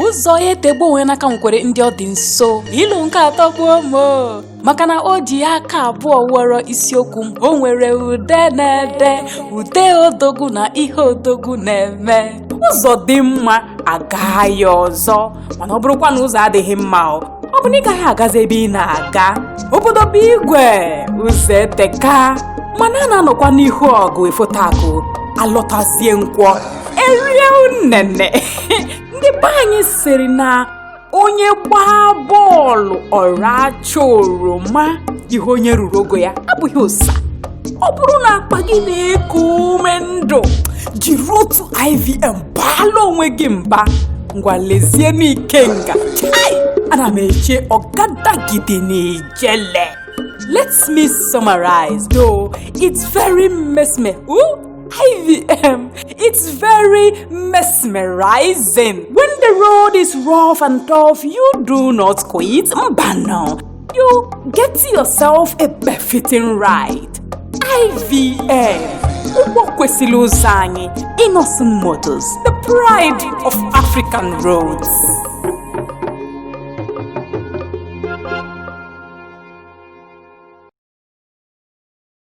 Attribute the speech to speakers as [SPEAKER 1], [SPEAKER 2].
[SPEAKER 1] ụzọ ya etegbo onwe n'aka nkwere ndị ọ dị nso ilu nke atọ gbuo mo maka na o ji aka abụọ wọrọ isiokwu m. O nwere ude na-ede ude odogwu na ihe odogwu na-eme. Ụzọ dị mma aga ya ọzọ, mana ọ bụrụkwa na ụzọ adịghị mma ọ bụ na ị gaghị agazi ebe ị na-aga. Obodo bụ igwe, ụzọ eteka, mana a na-anọkwa n'ihu ọgụ efotakụ alọtazie nkwọ erie unene. Ndị be anyị sịrị na onye gbaa bọọlụ ọracha oroma ihe onye ruru ogo ya abụghị ụsa. Ọ bụrụ na akpa gị na-eku ume ndụ, jiri otu IVM baala onwe gị mba. Ngwa lezie n'ikenga. Chai! Ana m eche ọgadagide n'ijele. Let me summarize though. It's very IVM, it's very mesmerizing. When the road is rough and tough, you do not quit. Mbano. You get yourself a befitting ride. IVM. Innocent Motors, the pride of African roads.